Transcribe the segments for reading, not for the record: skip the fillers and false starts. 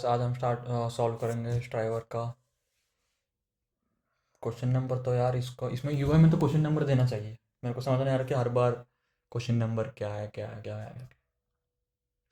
आज हम start solve करेंगे स्ट्राइवर का क्वेश्चन नंबर। तो यार इसको इसमें यूआई में तो क्वेश्चन नंबर देना चाहिए। मेरे को समझ नहीं आ रहा कि हर बार क्वेश्चन नंबर क्या है क्या है क्या है।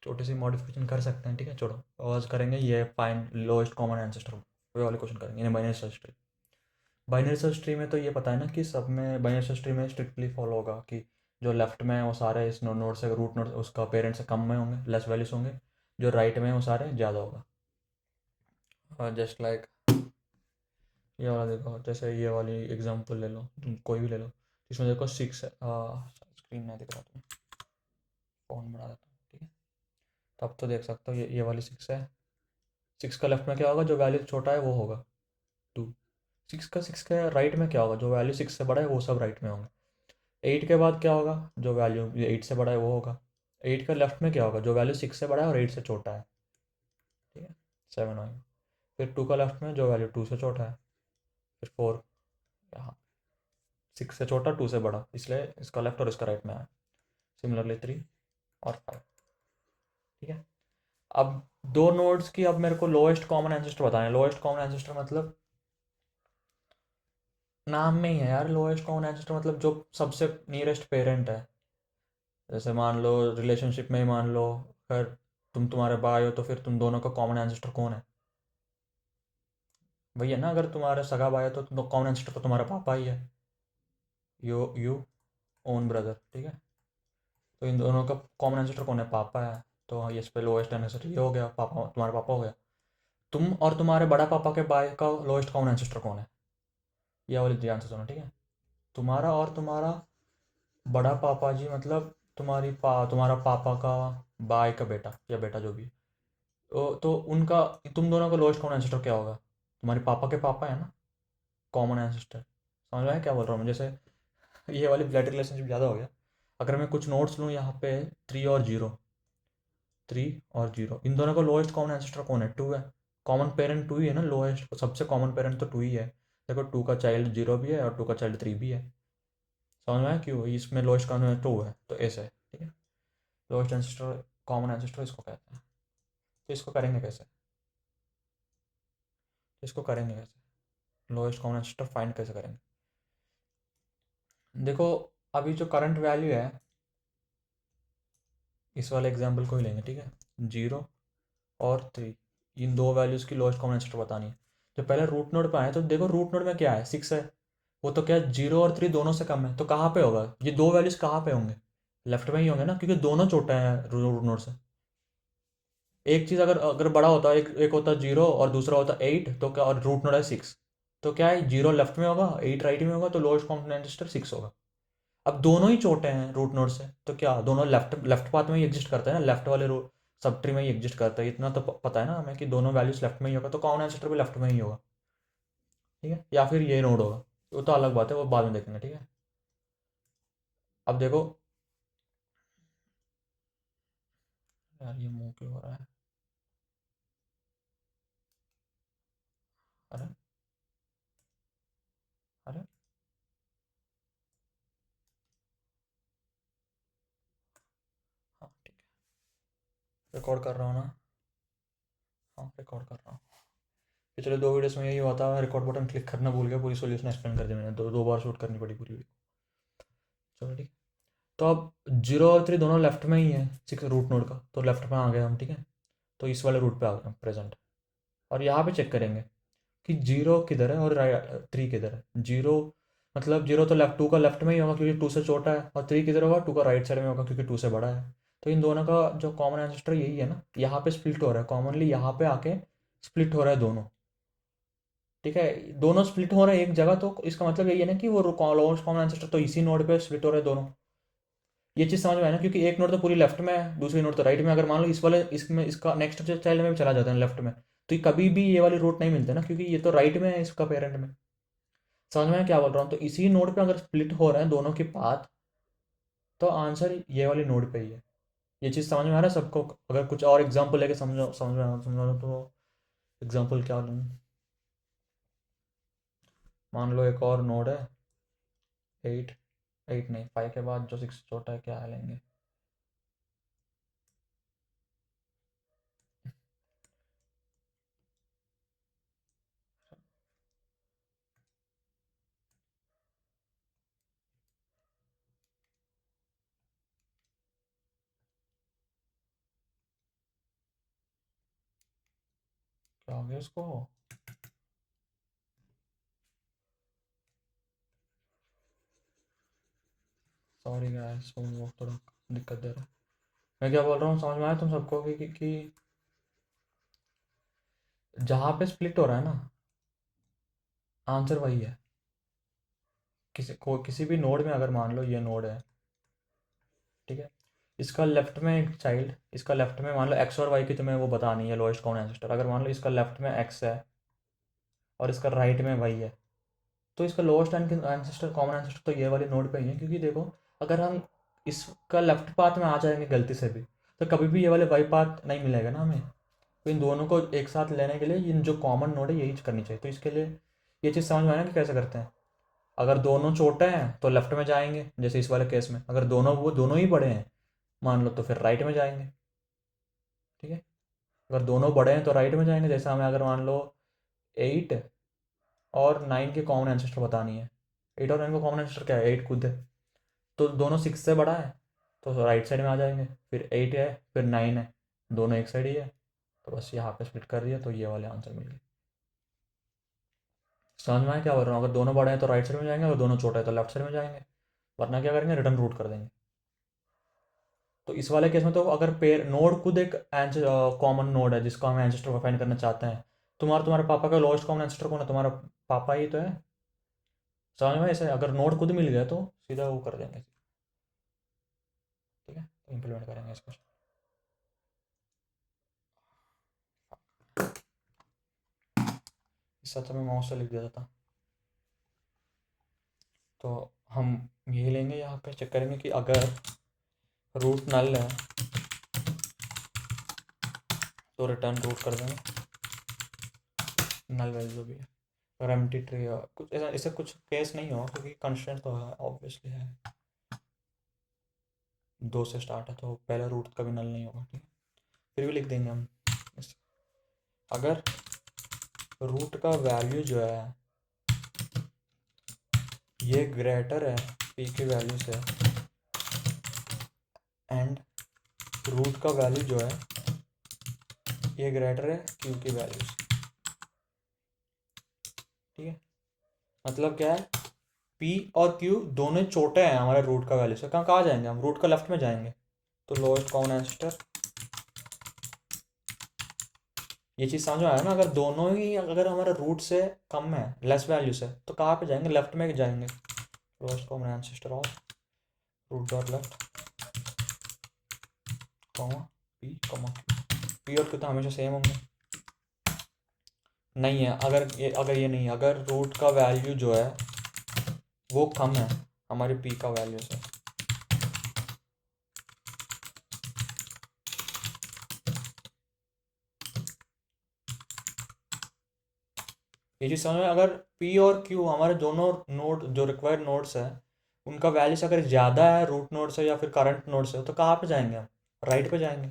छोटी सी मॉडिफिकेशन कर सकते हैं, ठीक है, छोड़ो। आज करेंगे ये फाइंड लोएस्ट कॉमन एंसेस्टर, वे वाले क्वेश्चन करेंगे। Binary search tree, binary search tree में तो ये पता है ना कि सब में बाइनरी सर्च ट्री में स्ट्रिक्टली फॉलो होगा कि जो लेफ्ट में है वो सारे इस नोड से रूट नोड उसका पेरेंट से कम में होंगे, लेस वैल्यूज होंगे। जो राइट में है वो सारे ज़्यादा होगा। और जस्ट लाइक ये वाला देखो, जैसे ये वाली एग्जांपल ले लो, तुम कोई भी ले लो। इसमें देखो 6 है, स्क्रीन में दिख रहा, तुम फ़ोन बढ़ा देता हूँ, ठीक है। तब तो देख सकते हो ये वाली 6 है। 6 का लेफ्ट में क्या होगा, जो वैल्यू छोटा है वो होगा 2। 6 का राइट में क्या होगा, जो वैल्यू 6 से बड़ा है वो सब राइट में होंगे। 8 के बाद क्या होगा, जो वैल्यू 8 से बड़ा है वो होगा। 8 का लेफ्ट में क्या होगा, जो वैल्यू 6 से बड़ा है और 8 से छोटा है, ठीक है, 7 होगा। फिर 2 का लेफ्ट में जो वैल्यू 2 से छोटा है। फिर 4 यहाँ, 6 से छोटा 2 से बड़ा, इसलिए इसका लेफ्ट और इसका राइट में है। सिमिलरली 3 और 5, ठीक है। अब दो नोड्स की अब मेरे को लोएस्ट कॉमन एंसेस्टर बताना है। लोएस्ट कॉमन एंसेस्टर मतलब नाम में ही है यार, लोएस्ट कॉमन एंसेस्टर मतलब जो सबसे नियरेस्ट पेरेंट है। जैसे मान लो रिलेशनशिप में ही मान लो, अगर तुम्हारे भाई हो तो फिर तुम दोनों का कॉमन एंसेस्टर कौन है, वही है ना। अगर तुम्हारे सगा भाई है तो तुम कॉमन एंसेस्टर तो तुम्हारा पापा ही है। यू ओन ब्रदर, ठीक है। तो इन दोनों का कॉमन एंसेस्टर कौन है, पापा है। तो इस पे लोएस्ट एंसेस्टर ये हो गया, पापा, तुम्हारा पापा हो गया। तुम और तुम्हारे बड़ा पापा के भाई का लोएस्ट कॉमन एंसेस्टर कौन है, ये वाली ध्यान से सुनो, ठीक है। तुम्हारा और तुम्हारा बड़ा पापा जी मतलब तुम्हारा पापा का भाई का बेटा या बेटा जो भी है। तो उनका, तुम दोनों का लोएस्ट कॉमन एंसेस्टर क्या होगा, तुम्हारे पापा के पापा है ना कॉमन एंसेस्टर। समझ में आया क्या बोल रहा हूँ मैं। जैसे ये वाली ब्लड रिलेशनशिप ज़्यादा हो गया। अगर मैं कुछ नोट्स लूँ यहाँ पे, 3 और 0, 3 और 0, इन दोनों का लोएस्ट कॉमन एंसेस्टर कौन है, 2 है। कॉमन पेरेंट 2 ही है ना, लोएस्ट सबसे कॉमन पेरेंट तो 2 ही है। देखो 2 का चाइल्ड 0 भी है और 2 का चाइल्ड 3 भी है। समझ में आया क्यों इसमें लोएस्ट कॉमन 2 है, तो ऐसे है, ठीक है। लोएस्ट एंसेस्टर कॉमन एंसेस्टर इसको कहते हैं। तो इसको करेंगे कैसे, लोएस्ट कॉमन एंसेस्टर फाइंड कैसे करेंगे। देखो अभी जो करंट वैल्यू है, इस वाले एग्जाम्पल को ही लेंगे, ठीक है। 0 और 3, इन दो वैल्यूज़ की लोएस्ट कॉमन एंसेस्टर बतानी है। जो पहले रूट नोड पे आए तो देखो रूट नोड में क्या है, 6 है। वो तो क्या है, 0 और 3 दोनों से कम है, तो कहाँ पे होगा ये दो वैल्यूज़, कहाँ पे होंगे, लेफ्ट में ही होंगे ना, क्योंकि दोनों छोटे हैं रूट नोड से। एक चीज़ अगर अगर बड़ा होता है, एक एक होता 0 और दूसरा होता 8, तो क्या, और रूट नोड है 6, तो क्या है, 0 लेफ्ट में होगा 8 राइट में होगा, तो लोएस्ट कॉमन एंसेस्टर 6 होगा। अब दोनों ही छोटे हैं रूट नोड से, तो क्या दोनों लेफ्ट लेफ्ट पाथ में ही एग्जिस्ट करते हैं ना, लेफ्ट वाले रो सब ट्री में ही एग्जिस्ट करता है। इतना तो पता है ना हमें कि दोनों वैल्यूज लेफ्ट में ही होगा, तो कॉमन एंसेस्टर भी लेफ्ट में ही होगा, ठीक है। या फिर ये नोड होगा, वो तो अलग बात है, वो बाद में देखेंगे, ठीक है। अब देखो, यार ये मुंह क्यों हो रहा है, अरे अरे, हाँ ठीक है, रिकॉर्ड कर रहा हूँ ना। हाँ रिकॉर्ड कर रहा हूँ। पिछले 2 वीडियोस में यही हुआ था, रिकॉर्ड बटन क्लिक करना भूल गया, पूरी सोल्यूशन एक्सप्लेन कर दी मैंने, दो दो बार शूट करनी पड़ी पूरी वीडियो। चलो ठीक है। तो अब 0 और 3 दोनों लेफ्ट में ही है, 6 रूट नोड का, तो लेफ्ट में आ गए हम, ठीक है। तो इस वाले रूट पे आ गए हम प्रेजेंट। और यहाँ पे चेक करेंगे कि 0 किधर है और 3 किधर है। 0 मतलब 0 तो लेफ्ट, 2 का लेफ्ट में ही होगा क्योंकि 2 से छोटा है, और 3 किधर होगा, 2 का राइट साइड में होगा क्योंकि 2 से बड़ा है। तो इन दोनों का जो कॉमन एंसेस्टर यही है ना, यहाँ पे स्प्लिट हो रहा है, कॉमनली यहाँ पे आके स्प्लिट हो रहा है दोनों, ठीक है। दोनों स्प्लिट हो रहे हैं एक जगह, तो इसका मतलब यही है ना कि वो लोएस्ट कॉमन एंसेस्टर तो इसी नोड पे स्प्लिट हो रहे हैं दोनों। ये चीज़ समझ में आया ना, क्योंकि एक नोड तो पूरी लेफ्ट में है, दूसरी नोड तो राइट में। अगर मान लो इस वाले इसमें इसका नेक्स्ट चाइल्ड में भी चला जाता है लेफ्ट में, तो ये कभी भी ये वाली रूट नहीं मिलते ना, क्योंकि ये तो राइट में है इसका पेरेंट में। समझ में आया क्या बोल रहा हूँ। तो इसी नोड पे अगर स्प्लिट हो रहे हैं दोनों के पाथ, तो आंसर ये वाली नोड पे ही है। ये चीज़ समझ में आ रहा है सबको। अगर कुछ और एग्जाम्पल लेके समझो, समझो तो एग्जाम्पल क्या लूँ। मान लो एक और नोड है, 8, 8 नहीं, 5 के बाद जो 6 छोटा है क्या लेंगे। हो गया उसको। सॉरी गाइस, वो थोड़ा दिक्कत दे रहा है। मैं क्या बोल रहा हूँ, समझ में आया तुम सबको कि जहाँ पे स्प्लिट हो रहा है ना, आंसर वही है। किसी भी नोड में अगर मान लो ये नोड है, ठीक है, इसका लेफ्ट में एक चाइल्ड, इसका लेफ्ट में मान लो एक्स और वाई की तुम्हें वो बतानी है लोएस्ट कॉमन एंसेस्टर। अगर मान लो इसका लेफ्ट में एक्स है और इसका राइट में वाई है, तो इसका लोएस्ट एंसेस्टर कॉमन एंसेस्टर तो ये वाली नोड पे ही है। क्योंकि देखो, अगर हम इसका लेफ्ट पाथ में आ जाएंगे गलती से भी, तो कभी भी ये वाले वाई पाथ नहीं मिलेगा ना हमें। तो इन दोनों को एक साथ लेने के लिए इन जो कॉमन नोड है यही करनी चाहिए। तो इसके लिए ये चीज़ समझ में आया ना कि कैसे करते हैं। अगर दोनों छोटे हैं तो लेफ्ट में जाएंगे, जैसे इस वाले केस में। अगर दोनों ही बड़े हैं मान लो, तो फिर राइट में जाएंगे। ठीक है, अगर दोनों बड़े हैं तो राइट में जाएंगे। जैसे हमें अगर मान लो 8 और 9 के कॉमन एंसेस्टर बतानी है। 8 और 9 का कॉमन एंसेस्टर क्या है? 8 खुद है, तो दोनों 6 से बड़ा है, तो राइट साइड में आ जाएंगे। फिर 8 है, फिर 9 है, दोनों एक साइड ही है, तो बस यहाँ पे स्प्लिट कर दिया, तो ये वाले आंसर मिल गए। समझ में आया क्या बोल रहा हूँ? अगर दोनों बड़े हैं तो राइट साइड में जाएंगे, अगर दोनों छोटे हैं तो लेफ्ट साइड में जाएंगे। वरना क्या करेंगे, रिटर्न रूट कर देंगे। तो इस वाले केस में तो अगर पेयर नोड खुद एक कॉमन नोड है जिसको हम एंसेस्टर फाइंड करना चाहते हैं। तुम्हारे पापा का लोएस्ट कॉमन एंसेस्टर कौन है? तुम्हारा पापा ही तो है। समझ में? ऐसे अगर नोड खुद मिल गया तो सीधा वो कर देंगे। ठीक है, तो इम्प्लीमेंट करेंगे इसको। इस साथ मैं माउस से लिख दिया था। तो हम यही लेंगे, यहाँ पे चेक करेंगे कि अगर रूट नल है तो रिटर्न रूट कर देंगे, नल वैल्यू भी है। अगर एम्प्टी ट्री है, कुछ ऐसा ऐसे कुछ केस नहीं होगा क्योंकि कंस्ट्रेंट तो है, ऑब्वियसली है। 2 से स्टार्ट है तो पहला रूट कभी नल नहीं होगा। ठीक है, फिर भी लिख देंगे हम। अगर रूट का वैल्यू जो है ये ग्रेटर है पी की वैल्यू से, एंड रूट का वैल्यू जो है ये ग्रेटर है क्यू की वैल्यू से। ठीक है, मतलब क्या है, पी और क्यू दोनों छोटे हैं हमारे रूट का वैल्यू से। कहाँ जाएंगे हम? रूट का लेफ्ट में जाएंगे, तो लोएस्ट कॉमन एंसेस्टर। ये चीज़ समझ में आया ना? अगर दोनों ही अगर हमारे रूट से कम है, लेस वैल्यू से, तो कहाँ पे जाएंगे? लेफ्ट में जाएंगे। Lowest common ancestor of root dot left comma p comma q. P और क्यू तो हमेशा सेम होंगे। नहीं है, अगर ये नहीं है, अगर रूट का वैल्यू जो है वो कम है हमारे पी का वैल्यू से। ये चीज़ समझ में? अगर पी और क्यू हमारे दोनों नोड जो रिक्वायर्ड नोड्स है उनका वैल्यूज अगर ज़्यादा है रूट नोड से या फिर करंट नोड से, तो कहाँ पे जाएंगे हम? राइट पे जाएंगे।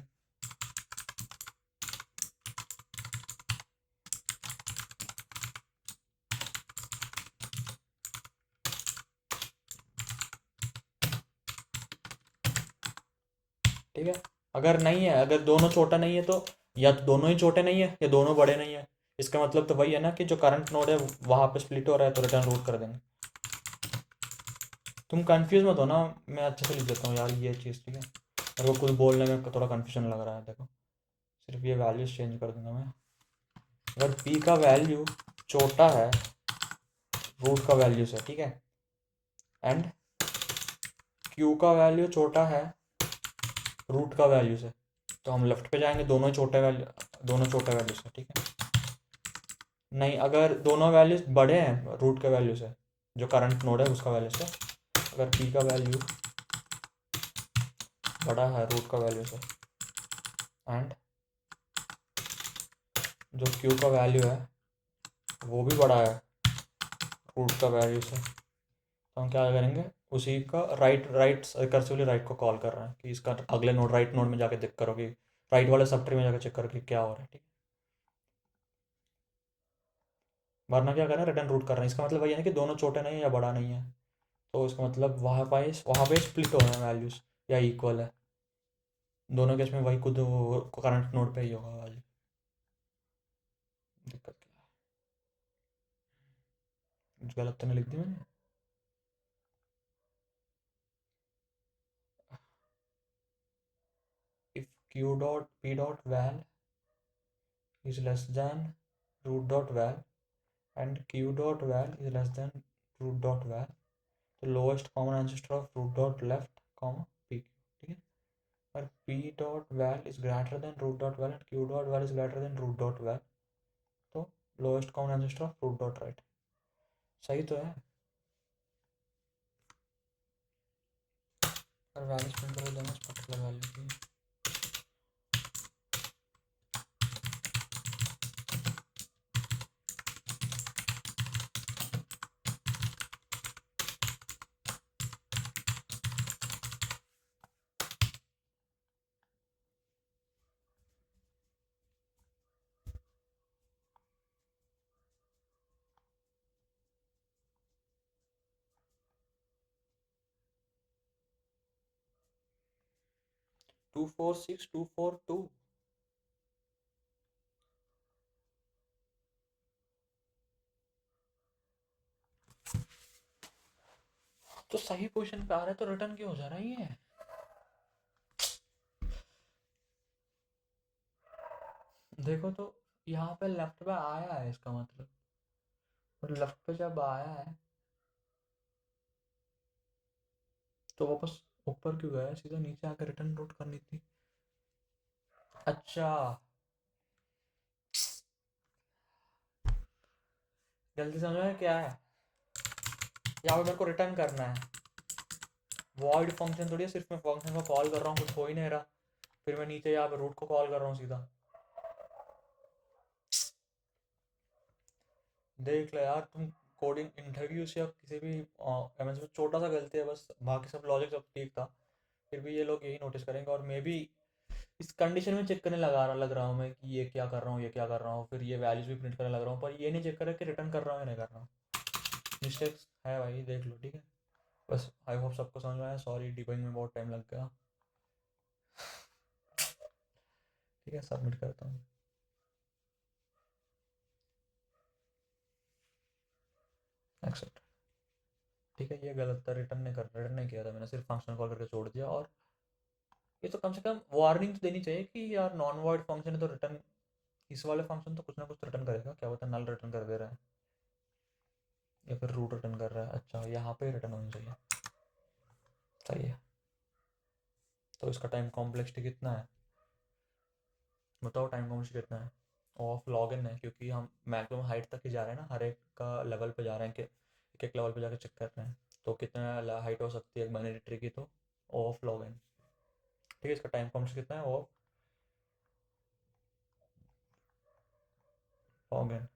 ठीक है, अगर नहीं है, अगर दोनों छोटा नहीं है, तो या तो दोनों ही छोटे नहीं है या दोनों बड़े नहीं है। इसका मतलब तो वही है ना कि जो करंट नोड है वहाँ पे स्प्लिट हो रहा है, तो रिटर्न रूट कर देंगे। तुम कंफ्यूज मत हो ना, मैं अच्छे से लिख देता हूँ यार ये चीज़। ठीक है, मेरे को कुछ बोलने में थोड़ा कन्फ्यूजन लग रहा है। देखो, सिर्फ ये वैल्यूज चेंज कर दूंगा मैं। अगर पी का वैल्यू छोटा है रूट का वैल्यू से, ठीक है, एंड क्यू का वैल्यू छोटा है रूट का वैल्यू से, तो हम लेफ्ट पे जाएंगे। दोनों छोटे वैल्यू से। ठीक है, नहीं, अगर दोनों वैल्यूज बड़े हैं रूट के वैल्यू से, जो करंट नोड है उसका वैल्यू से, अगर पी का वैल्यू बड़ा है रूट का वैल्यू से, एंड जो क्यू का वैल्यू है वो भी बड़ा है रूट का वैल्यू से, तो हम क्या करेंगे, उसी का राइट राइट रिकर्सिवली राइट को कॉल कर रहे हैं कि इसका अगले नोड राइट नोड में जाके चेक करो कि राइट वाले सब ट्री में जाकर चेक करो कि क्या हो रहा है। ठीक है, वरना क्या कर रहे हैं, रिटर्न रूट कर रहे हैं। इसका मतलब वही है ना कि दोनों छोटे नहीं है या बड़ा नहीं है, तो इसका मतलब वहाँ पे स्प्लिट हो रहे हैं वैल्यूज़ या इक्वल है। दोनों केस में वही खुद करंट नोड पे ही होगा वैल्यू। कुछ गलत तो नहीं लिख दी मैंने? If q dot p dot val is less than root dot val and q dot val is less than root dot val, तो lowest common ancestor of root dot left comma p q, ठीक है। और p dot val is greater than root dot val and q dot val is greater than root dot val, तो lowest common ancestor of root dot right. सही तो है। और values print कर देना पर्टिकुलर वैल्यू की। Two four six two four two, तो सही पोजीशन पे आ रहा है तो रिटर्न क्यों हो जा रहा है ये? देखो तो यहाँ पे लेफ्ट पे आया है इसका मतलब, और लेफ्ट पे जब आया है तो वापस ऊपर क्यों गया? सीधा नीचे आकर रिटर्न रोट करनी थी। अच्छा, जल्दी समझ में क्या है? यहाँ पे मेरे को रिटर्न करना है। वॉइड फंक्शन थोड़ी है, सिर्फ मैं फंक्शन को कॉल कर रहा हूँ, कुछ हो ही नहीं रहा, फिर मैं नीचे यहाँ पे रूट को कॉल कर रहा हूँ सीधा। देख ले यार तुम, कोडिंग इंटरव्यू से या किसी भी एमएस में छोटा सा गलती है बस, बाकी सब लॉजिक सब ठीक था, फिर भी ये लोग यही नोटिस करेंगे। और मे भी इस कंडीशन में चेक करने लग रहा हूँ मैं कि ये क्या कर रहा हूँ, ये क्या कर रहा हूँ, फिर ये वैल्यूज भी प्रिंट करने लग रहा हूँ, पर ये नहीं चेक कर रहा कि रिटर्न कर रहा हूँ या नहीं कर रहा हूँ। मिस्टेक्स है भाई, देख लो, ठीक है। बस आई होप सबको समझ में आया, सॉरी डिबगिंग में बहुत टाइम लग गया। ठीक है, सबमिट करता हूँ। एक्सेप्ट। ठीक है, ये गलत था, रिटर्न नहीं किया था मैंने, सिर्फ फंक्शन कॉल करके छोड़ दिया। और ये तो कम से कम वार्निंग तो देनी चाहिए कि यार नॉन वॉइड फंक्शन है तो रिटर्न, इस वाले फंक्शन तो कुछ ना कुछ तो रिटर्न करेगा, क्या होता है नल रिटर्न कर दे रहा है या फिर रूट रिटर्न कर रहा है। अच्छा, यहाँ पे रिटर्न होनी चाहिए, सही है। तो इसका टाइम कॉम्प्लेक्सिटी कितना है बताओ? टाइम कॉम्प्लेक्सिटी कितना है? ऑफ लॉग इन है, क्योंकि हम मैक्सिमम हाइट तक ही जा रहे हैं ना, हर एक का लेवल पे जा रहे हैं कि एक एक लेवल पे जाकर चेक कर रहे हैं, तो कितना हाइट हो सकती है एक बाइनरी ट्री की, तो ऑफ लॉग इन। ठीक है, इसका टाइम कॉम्प्लेक्सिटी कितना है? Of log in.